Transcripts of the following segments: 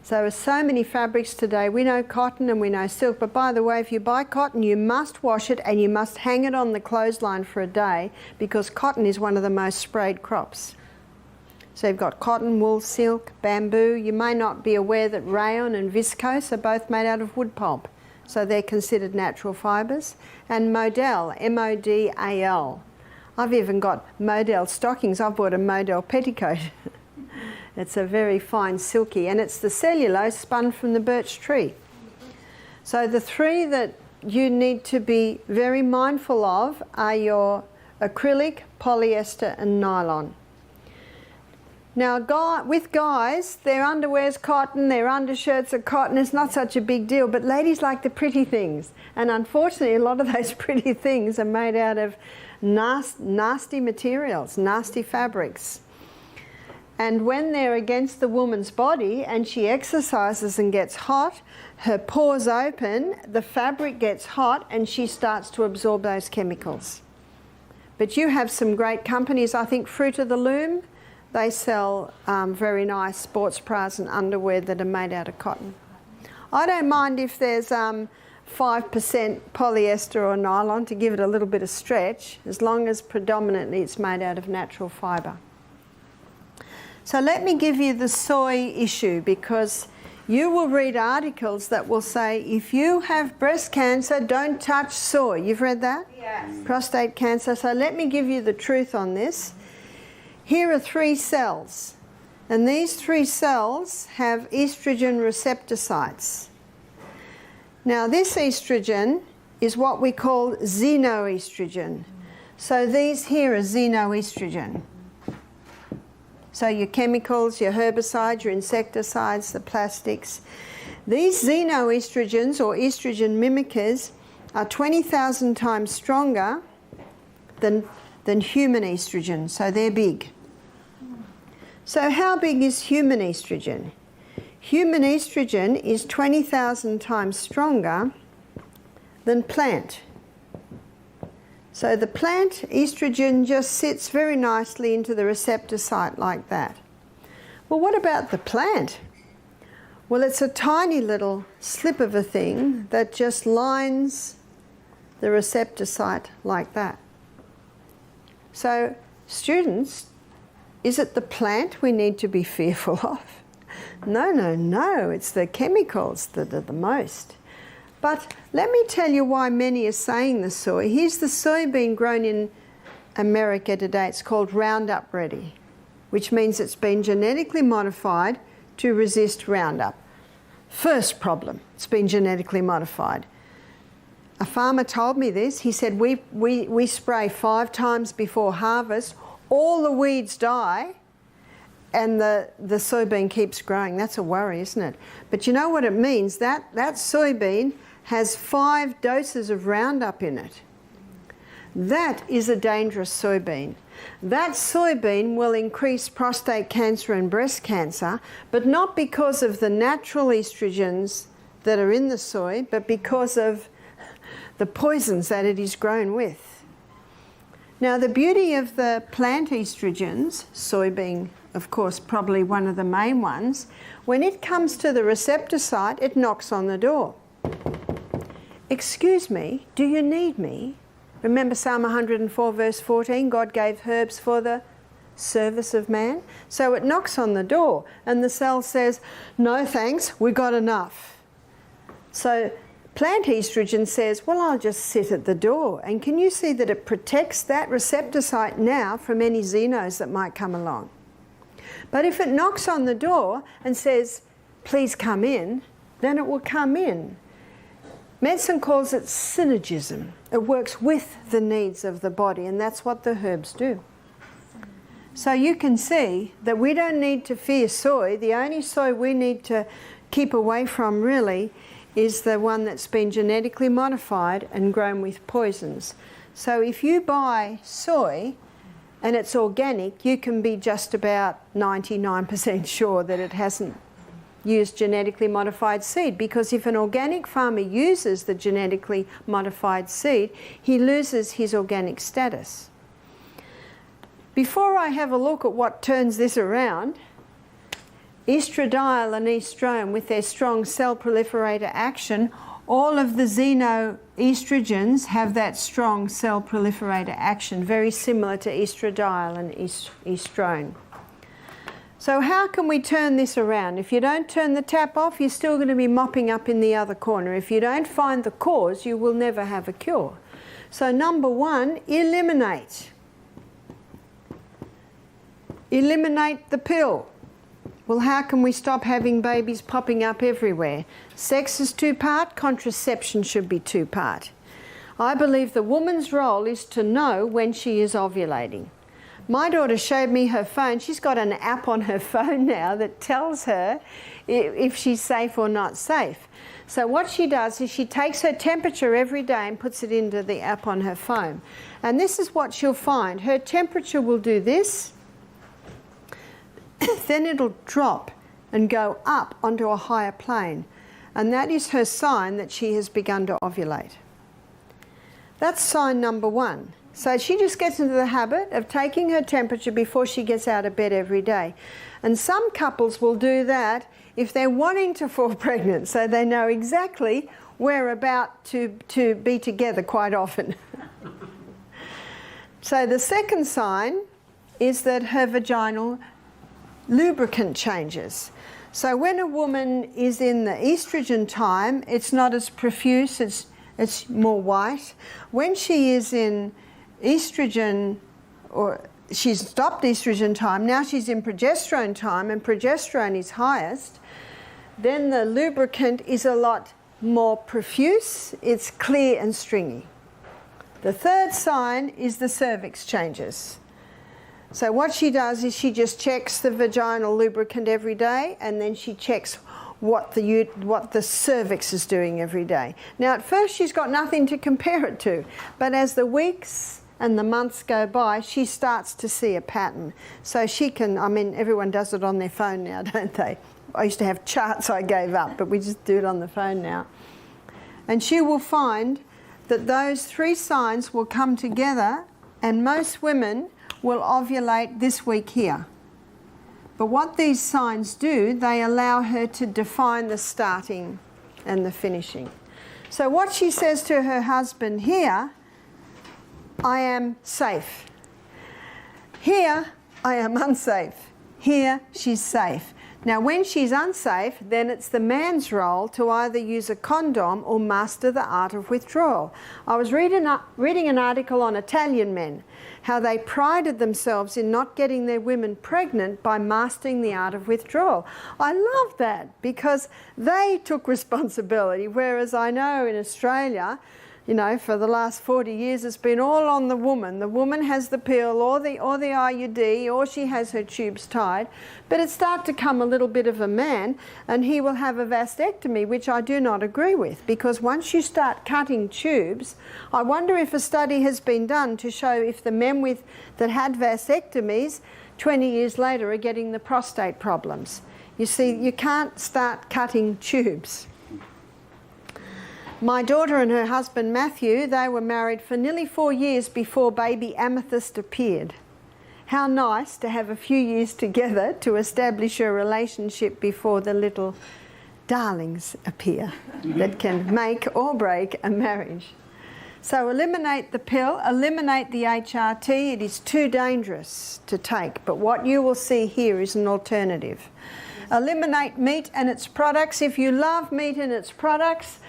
So there's so many fabrics today. We know cotton and we know silk, but by the way, if you buy cotton, you must wash it and you must hang it on the clothesline for a day, because cotton is one of the most sprayed crops. So you've got cotton, wool, silk, bamboo. You may not be aware that rayon and viscose are both made out of wood pulp, so they're considered natural fibres. And modal, M-O-D-A-L. I've even got modal stockings. I've bought a modal petticoat. It's a very fine silky, and it's the cellulose spun from the birch tree. So the three that you need to be very mindful of are your acrylic, polyester and nylon. Now with guys, their underwear's cotton, their undershirts are cotton. It's not such a big deal, but ladies like the pretty things, and unfortunately a lot of those pretty things are made out of nasty materials, nasty fabrics. And when they're against the woman's body and she exercises and gets hot, her pores open, the fabric gets hot, and she starts to absorb those chemicals. But you have some great companies. I think Fruit of the Loom, they sell very nice sports bras and underwear that are made out of cotton. I don't mind if there's 5% polyester or nylon to give it a little bit of stretch, as long as predominantly it's made out of natural fibre. So let me give you the soy issue, because you will read articles that will say, if you have breast cancer, don't touch soy. You've read that? Yes. Prostate cancer. So let me give you the truth on this. Here are 3 cells, and these 3 cells have estrogen receptor sites. Now this estrogen is what we call xenoestrogen. So these here are xenoestrogen. So your chemicals, your herbicides, your insecticides, the plastics. These xenoestrogens, or estrogen mimickers, are 20,000 times stronger than human estrogen, so they're big. So how big is human estrogen? Human estrogen is 20,000 times stronger than plant. So the plant estrogen just sits very nicely into the receptor site like that. Well, what about the plant? Well, it's a tiny little slip of a thing that just lines the receptor site like that. So, students, is it the plant we need to be fearful of? No, no, no, it's the chemicals that are the most. But let me tell you why many are saying the soy. Here's the soybean grown in America today. It's called Roundup Ready, which means it's been genetically modified to resist Roundup. First problem, it's been genetically modified. A farmer told me this. He said, we spray 5 times before harvest, all the weeds die, and the soybean keeps growing. That's a worry, isn't it? But you know what it means? That soybean has 5 doses of Roundup in it. That is a dangerous soybean. That soybean will increase prostate cancer and breast cancer, but not because of the natural estrogens that are in the soy, but because of the poisons that it is grown with. Now, the beauty of the plant estrogens, soy being, of course, probably one of the main ones, when it comes to the receptor site, it knocks on the door. Excuse me, do you need me? Remember Psalm 104 verse 14, God gave herbs for the service of man. So it knocks on the door and the cell says, no thanks, we got enough. So plant estrogen says, well, I'll just sit at the door. And can you see that it protects that receptor site now from any xenos that might come along? But if it knocks on the door and says, please come in, then it will come in. Medicine calls it synergism. It works with the needs of the body, and that's what the herbs do. So you can see that we don't need to fear soy. The only soy we need to keep away from really is the one that's been genetically modified and grown with poisons. So if you buy soy and it's organic, you can be just about 99% sure that it hasn't used genetically modified seed, because if an organic farmer uses the genetically modified seed, he loses his organic status. Before I have a look at what turns this around, estradiol and estrone, with their strong cell proliferator action, all of the xenoestrogens have that strong cell proliferator action, very similar to estradiol and estrone. So how can we turn this around? If you don't turn the tap off, you're still going to be mopping up in the other corner. If you don't find the cause, you will never have a cure. So number one, eliminate. Eliminate the pill. Well, how can we stop having babies popping up everywhere? Sex is two-part, contraception should be two-part. I believe the woman's role is to know when she is ovulating. My daughter showed me her phone. She's got an app on her phone now that tells her if she's safe or not safe. So what she does is she takes her temperature every day and puts it into the app on her phone. And this is what she'll find. Her temperature will do this, then it'll drop and go up onto a higher plane. And that is her sign that she has begun to ovulate. That's sign number one. So she just gets into the habit of taking her temperature before she gets out of bed every day. And some couples will do that if they're wanting to fall pregnant, so they know exactly we're about to be together quite often. So the second sign is that her vaginal lubricant changes. So when a woman is in the estrogen time, it's not as profuse, it's more white. When she is in estrogen, or she's stopped estrogen time, now she's in progesterone time, and progesterone is highest, then the lubricant is a lot more profuse, it's clear and stringy. The third sign is the cervix changes. So what she does is she just checks the vaginal lubricant every day, and then she checks what the cervix is doing every day. Now at first she's got nothing to compare it to, but as the weeks and the months go by, she starts to see a pattern. So she can, I mean, everyone does it on their phone now, don't they? I used to have charts I gave up, but we just do it on the phone now. And she will find that those three signs will come together, and most women will ovulate this week here. But what these signs do, they allow her to define the starting and the finishing. So what she says to her husband here, I am safe. Here, I am unsafe. Here, she's safe. Now, when she's unsafe, then it's the man's role to either use a condom or master the art of withdrawal. I was reading an article on Italian men, how they prided themselves in not getting their women pregnant by mastering the art of withdrawal. I love that because they took responsibility, whereas I know in Australia, you know, for the last 40 years, it's been all on the woman. The woman has the pill or the IUD, or she has her tubes tied. But it starts to come a little bit of a man, and he will have a vasectomy, which I do not agree with, because once you start cutting tubes, I wonder if a study has been done to show if the men that had vasectomies 20 years later are getting the prostate problems. You see, you can't start cutting tubes. My daughter and her husband Matthew, they were married for nearly 4 years before baby Amethyst appeared. How nice to have a few years together to establish a relationship before the little darlings appear that can make or break a marriage. So eliminate the pill, eliminate the HRT. It is too dangerous to take, but what you will see here is an alternative. Eliminate meat and its products. If you love meat and its products,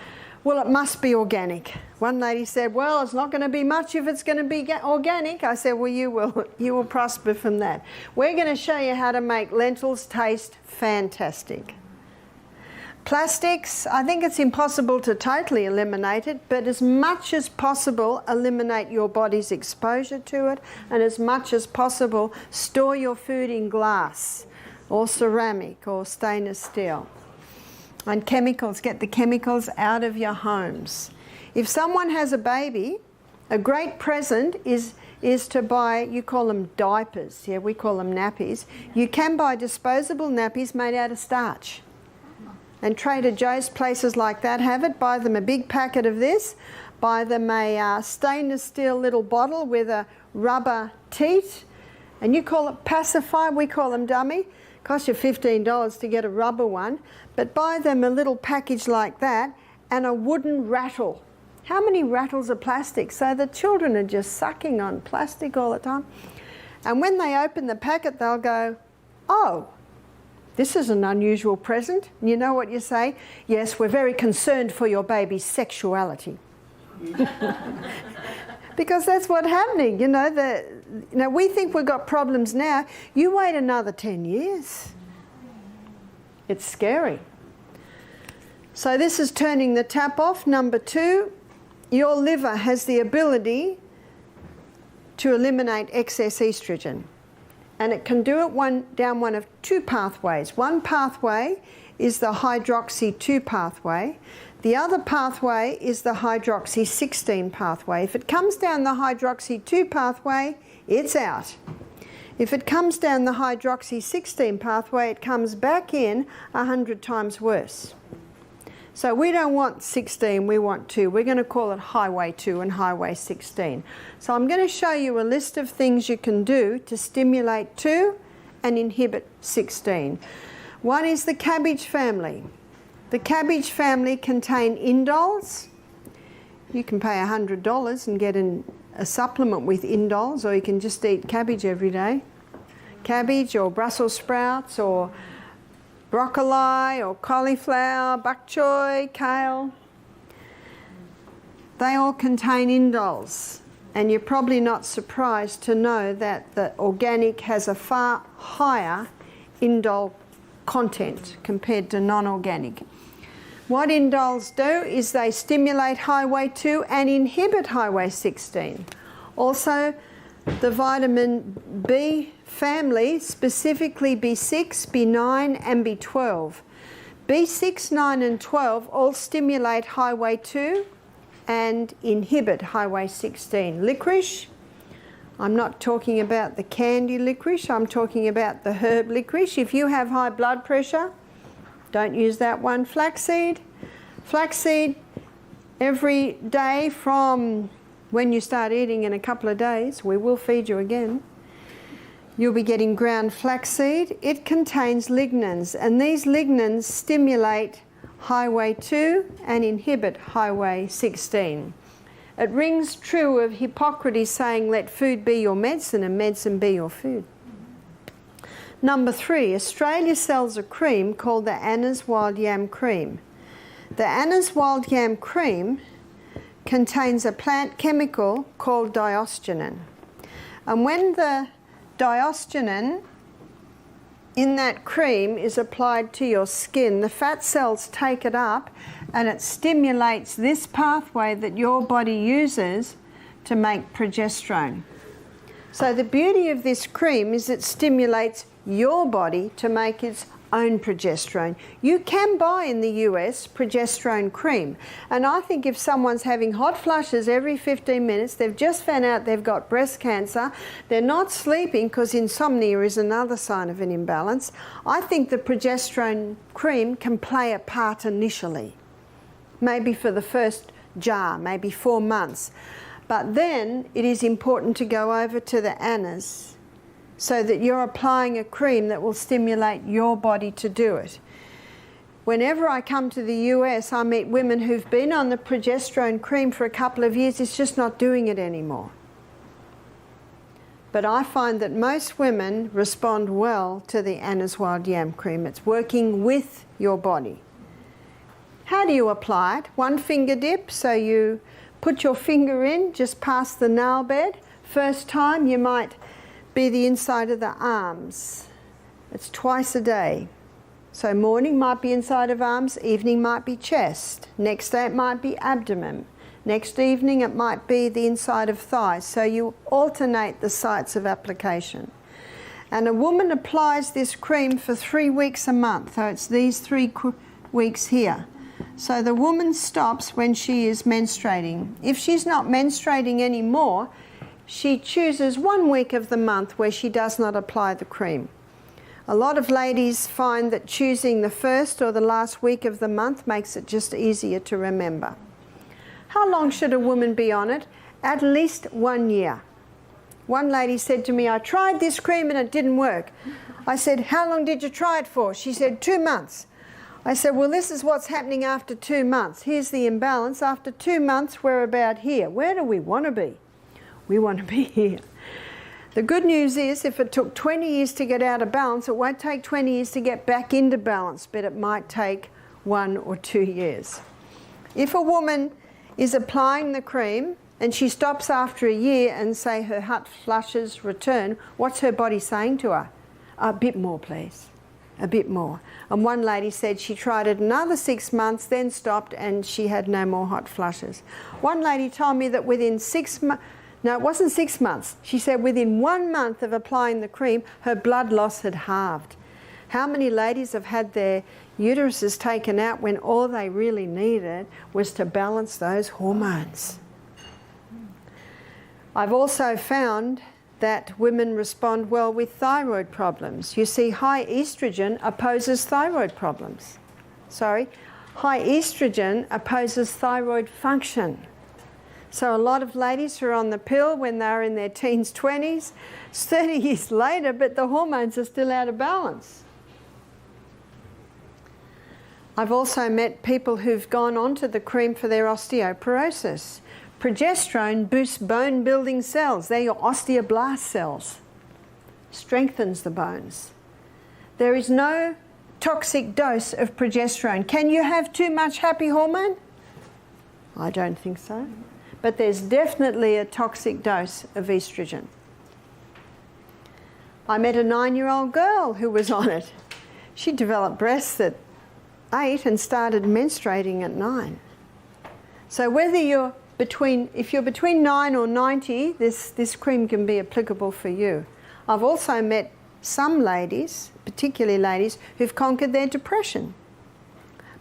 well, it must be organic. One lady said, well, it's not going to be much if it's going to be organic. I said, well, you will prosper from that. We're going to show you how to make lentils taste fantastic. Plastics, I think it's impossible to totally eliminate it, but as much as possible, eliminate your body's exposure to it, and as much as possible, store your food in glass or ceramic or stainless steel. And chemicals, get the chemicals out of your homes. If someone has a baby, a great present is to buy, you call them diapers, yeah, we call them nappies. You can buy disposable nappies made out of starch. And Trader Joe's, places like that have it. Buy them a big packet of this. Buy them a stainless steel little bottle with a rubber teat. And you call it pacifier, we call them dummy. Cost you $15 to get a rubber one, but buy them a little package like that and a wooden rattle. How many rattles are plastic? So the children are just sucking on plastic all the time. And when they open the packet, they'll go, oh, this is an unusual present. And you know what you say? Yes, we're very concerned for your baby's sexuality. Because that's what's happening, you know. We think we've got problems now. You wait another 10 years. It's scary. So this is turning the tap off. Number 2, your liver has the ability to eliminate excess estrogen. And it can do it down one of 2 pathways. One pathway is the hydroxy-2 pathway. The other pathway is the hydroxy-16 pathway. If it comes down the hydroxy-2 pathway, it's out. If it comes down the hydroxy-16 pathway, it comes back in 100 times worse. So we don't want 16, we want 2. We're going to call it Highway 2 and Highway 16. So I'm going to show you a list of things you can do to stimulate 2 and inhibit 16. One is the cabbage family. The cabbage family contain indoles. You can pay $100 and get a supplement with indoles, or you can just eat cabbage every day. Cabbage or Brussels sprouts or broccoli or cauliflower, bok choy, kale. They all contain indoles, and you're probably not surprised to know that the organic has a far higher indole content compared to non-organic. What indoles do is they stimulate Highway 2 and inhibit Highway 16. Also, the vitamin B family, specifically B6, B9 and B12. B6, 9 and 12 all stimulate Highway 2 and inhibit Highway 16. Licorice, I'm not talking about the candy licorice, I'm talking about the herb licorice. If you have high blood pressure, don't use that one. Flaxseed. Flaxseed, every day from when you start eating in a couple of days, we will feed you again, you'll be getting ground flaxseed. It contains lignans, and these lignans stimulate Highway 2 and inhibit Highway 16. It rings true of Hippocrates saying, let food be your medicine and medicine be your food. Number 3, Australia sells a cream called the Anna's Wild Yam Cream. The Anna's Wild Yam Cream contains a plant chemical called diosgenin. And when the diosgenin in that cream is applied to your skin, the fat cells take it up and it stimulates this pathway that your body uses to make progesterone. So the beauty of this cream is it stimulates your body to make its own progesterone. You can buy in the US progesterone cream, and I think if someone's having hot flushes every 15 minutes, they've just found out they've got breast cancer, they're not sleeping because insomnia is another sign of an imbalance, I think the progesterone cream can play a part initially, maybe for the first jar, maybe 4 months. But then it is important to go over to the Anna's so that you're applying a cream that will stimulate your body to do it. Whenever I come to the US, I meet women who've been on the progesterone cream for a couple of years, it's just not doing it anymore. But I find that most women respond well to the Anna's Wild Yam Cream. It's working with your body. How do you apply it? 1 finger dip, so you put your finger in just past the nail bed. First time you might be the inside of the arms. It's twice a day. So morning might be inside of arms, evening might be chest. Next day it might be abdomen. Next evening it might be the inside of thighs. So you alternate the sites of application. And a woman applies this cream for 3 weeks a month. So it's these 3 weeks here. So the woman stops when she is menstruating. If she's not menstruating anymore, she chooses 1 week of the month where she does not apply the cream. A lot of ladies find that choosing the first or the last week of the month makes it just easier to remember. How long should a woman be on it? At least 1 year. One lady said to me, I tried this cream and it didn't work. I said, how long did you try it for? She said, 2 months. I said, well, this is what's happening after 2 months. Here's the imbalance. After 2 months, we're about here. Where do we want to be? We want to be here. The good news is if it took 20 years to get out of balance, it won't take 20 years to get back into balance, but it might take 1 or 2 years. If a woman is applying the cream and she stops after a year and say her hot flushes return, what's her body saying to her? A bit more, please. A bit more. And one lady said she tried it another 6 months, then stopped, and she had no more hot flushes. One lady told me that within 6 months, no, it wasn't 6 months. She said within 1 month of applying the cream, her blood loss had halved. How many ladies have had their uteruses taken out when all they really needed was to balance those hormones? I've also found that women respond well with thyroid problems. You see, high estrogen opposes thyroid problems. High estrogen opposes thyroid function. So a lot of ladies who are on the pill when they're in their teens, 20s, it's 30 years later, but the hormones are still out of balance. I've also met people who've gone onto the cream for their osteoporosis. Progesterone boosts bone building cells. They're your osteoblast cells. Strengthens the bones. There is no toxic dose of progesterone. Can you have too much happy hormone? I don't think so. But there's definitely a toxic dose of estrogen. I met a 9-year-old girl who was on it. She developed breasts at 8 and started menstruating at 9. So whether you're if you're between 9 or 90, this cream can be applicable for you. I've also met some ladies, particularly ladies, who've conquered their depression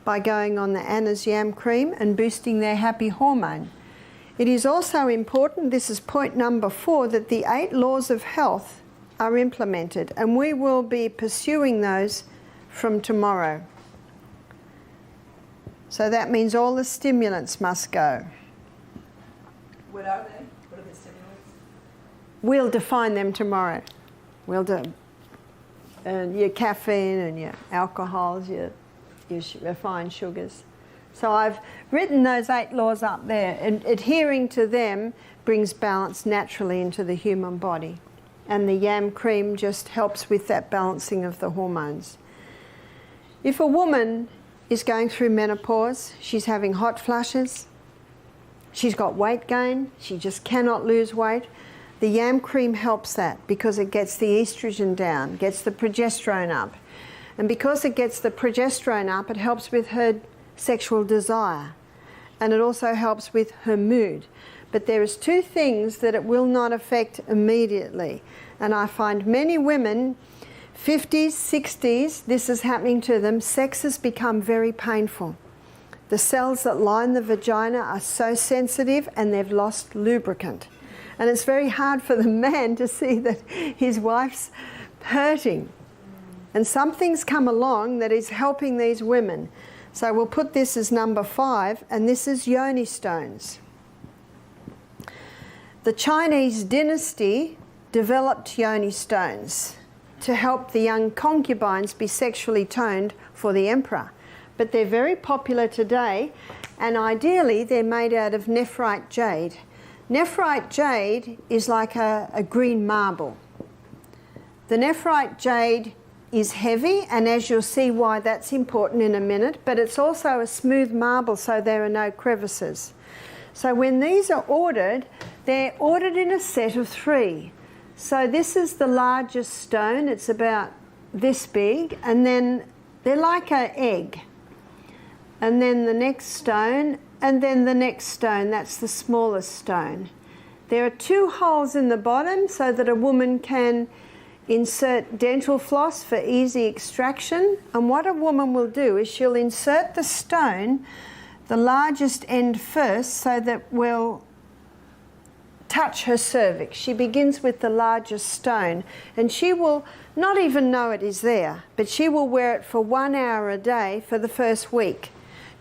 by going on the Anna's Yam cream and boosting their happy hormone. It is also important, this is point number 4, that the 8 laws of health are implemented, and we will be pursuing those from tomorrow. So that means all the stimulants must go. What are they? What are the stimulants? We'll define them tomorrow. We'll do your caffeine and your alcohols, your refined sugars. So I've written those 8 laws up there, and adhering to them brings balance naturally into the human body. And the Yam cream just helps with that balancing of the hormones. If a woman is going through menopause, she's having hot flushes, she's got weight gain, she just cannot lose weight, the Yam cream helps that because it gets the estrogen down, gets the progesterone up. And because it gets the progesterone up, it helps with her sexual desire. And it also helps with her mood. But there is 2 things that it will not affect immediately. And I find many women, 50s, 60s, this is happening to them, sex has become very painful. The cells that line the vagina are so sensitive and they've lost lubricant. And it's very hard for the man to see that his wife's hurting. And something's come along that is helping these women. So we'll put this as number 5, and this is yoni stones. The Chinese dynasty developed yoni stones to help the young concubines be sexually toned for the emperor. But they're very popular today, and ideally they're made out of nephrite jade. Nephrite jade is like a green marble. The nephrite jade is heavy, and as you'll see why that's important in a minute, but it's also a smooth marble, so there are no crevices. So when these are ordered, they're ordered in a set of 3. So this is the largest stone, it's about this big, and then they're like an egg. And then the next stone, and then the next stone, that's the smallest stone. There are 2 holes in the bottom so that a woman can insert dental floss for easy extraction. And what a woman will do is she'll insert the stone, the largest end first, so that we'll touch her cervix. She begins with the largest stone, and she will not even know it is there, but she will wear it for 1 hour a day for the first week.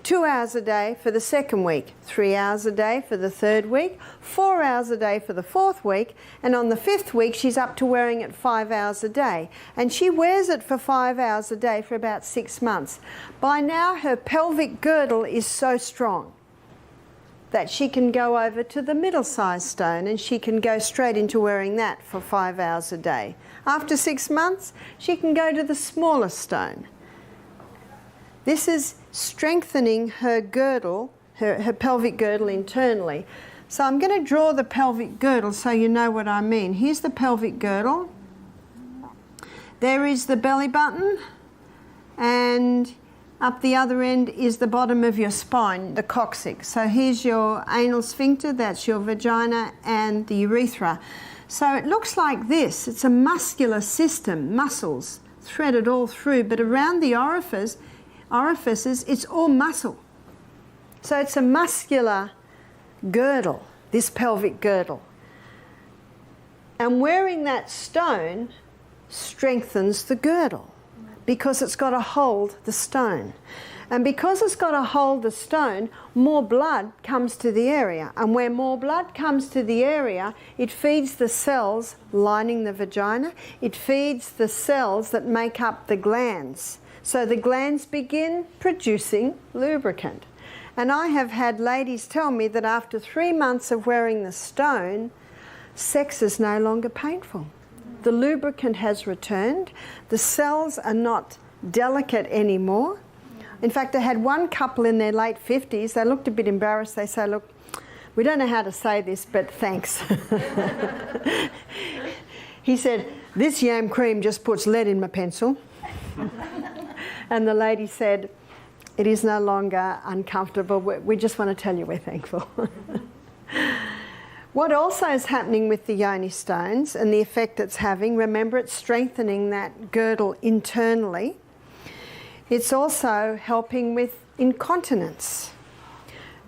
2 hours a day for the second week, 3 hours a day for the third week, 4 hours a day for the fourth week, and on the fifth week she's up to wearing it 5 hours a day. And she wears it for 5 hours a day for about 6 months. By now her pelvic girdle is so strong that she can go over to the middle-sized stone and she can go straight into wearing that for 5 hours a day. After 6 months, she can go to the smallest stone. This is strengthening her girdle, her pelvic girdle internally. So I'm going to draw the pelvic girdle so you know what I mean. Here's the pelvic girdle. There is the belly button, and up the other end is the bottom of your spine, the coccyx. So here's your anal sphincter, that's your vagina, and the urethra. So it looks like this. It's a muscular system, muscles threaded all through, but around the orifices, it's all muscle. So it's a muscular girdle, this pelvic girdle. And wearing that stone strengthens the girdle because it's got to hold the stone. And because it's got to hold the stone, more blood comes to the area. And where more blood comes to the area, it feeds the cells lining the vagina. It feeds the cells that make up the glands. So the glands begin producing lubricant. And I have had ladies tell me that after 3 months of wearing the stone, sex is no longer painful. The lubricant has returned. The cells are not delicate anymore. In fact, I had one couple in their late 50s. They looked a bit embarrassed. They say, look, we don't know how to say this, but thanks. He said, this yam cream just puts lead in my pencil. And the lady said, it is no longer uncomfortable. We just want to tell you we're thankful. What also is happening with the yoni stones and the effect it's having, remember it's strengthening that girdle internally. It's also helping with incontinence.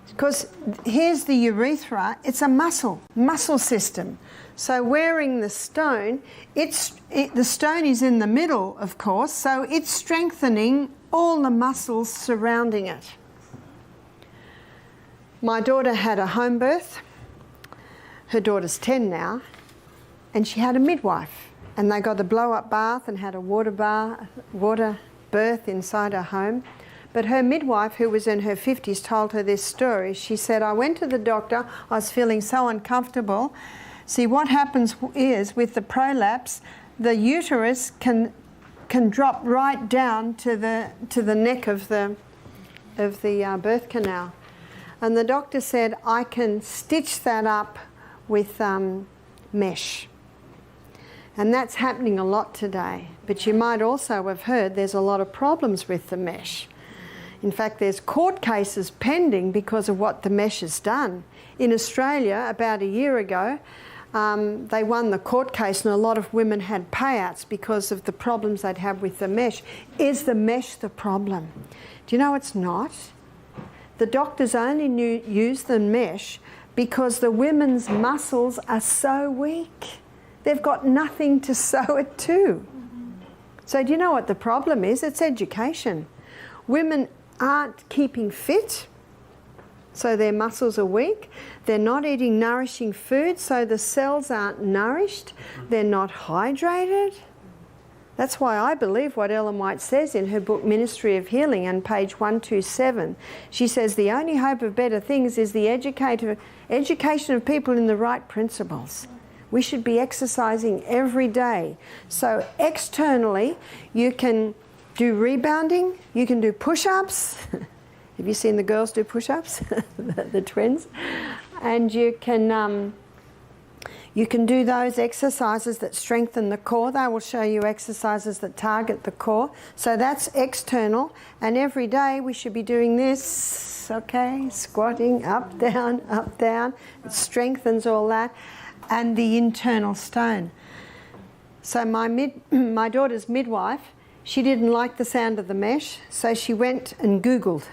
Because here's the urethra, it's a muscle system. So wearing the stone, the stone is in the middle, of course, so it's strengthening all the muscles surrounding it. My daughter had a home birth. Her daughter's 10 now, and she had a midwife. And they got a blow-up bath and had a water birth inside her home. But her midwife, who was in her 50s, told her this story. She said, I went to the doctor, I was feeling so uncomfortable. See, what happens is with the prolapse, the uterus can drop right down to the neck of the birth canal. And the doctor said, I can stitch that up with mesh. And that's happening a lot today. But you might also have heard there's a lot of problems with the mesh. In fact, there's court cases pending because of what the mesh has done. In Australia, about a year ago, they won the court case and a lot of women had payouts because of the problems they'd have with the mesh. Is the mesh the problem? Do you know it's not? The doctors only use the mesh because the women's muscles are so weak. They've got nothing to sew it to. So do you know what the problem is? It's education. Women aren't keeping fit, so their muscles are weak. They're not eating nourishing food, so the cells aren't nourished. They're not hydrated. That's why I believe what Ellen White says in her book Ministry of Healing on page 127. She says the only hope of better things is the education of people in the right principles. We should be exercising every day. So externally, you can do rebounding, you can do push-ups. Have you seen the girls do push-ups? the twins? And you can do those exercises that strengthen the core. They will show you exercises that target the core. So that's external. And every day we should be doing this, okay? Squatting, up, down, up, down. It strengthens all that. And the internal stone. So my daughter's midwife, she didn't like the sound of the mesh, so she went and Googled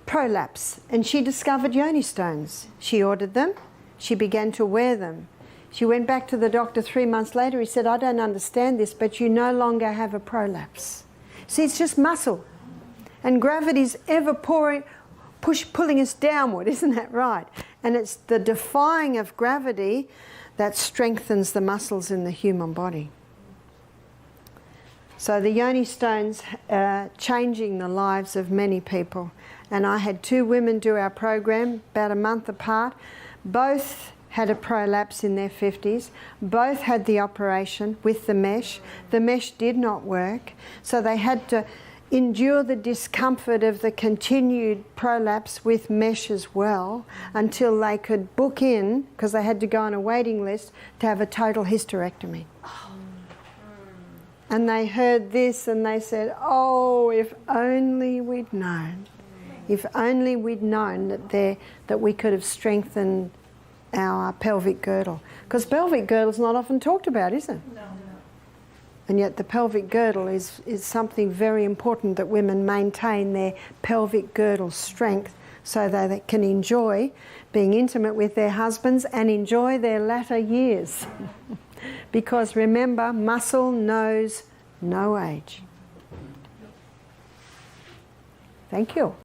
prolapse, and she discovered yoni stones. She ordered them. She began to wear them. She went back to the doctor 3 months later. He said, I don't understand this, but you no longer have a prolapse. See, it's just muscle. And gravity's ever pulling us downward, isn't that right? And it's the defying of gravity that strengthens the muscles in the human body. So the yoni stones are changing the lives of many people. And I had 2 women do our program about a month apart. Both had a prolapse in their 50s. Both had the operation with the mesh. The mesh did not work, so they had to endure the discomfort of the continued prolapse with mesh as well until they could book in, because they had to go on a waiting list, to have a total hysterectomy. And they heard this and they said, oh, if only we'd known. If only we'd known that we could have strengthened our pelvic girdle. Because pelvic girdle's not often talked about, is it? No. And yet the pelvic girdle is something very important, that women maintain their pelvic girdle strength so that they can enjoy being intimate with their husbands and enjoy their latter years. Because remember, muscle knows no age. Thank you.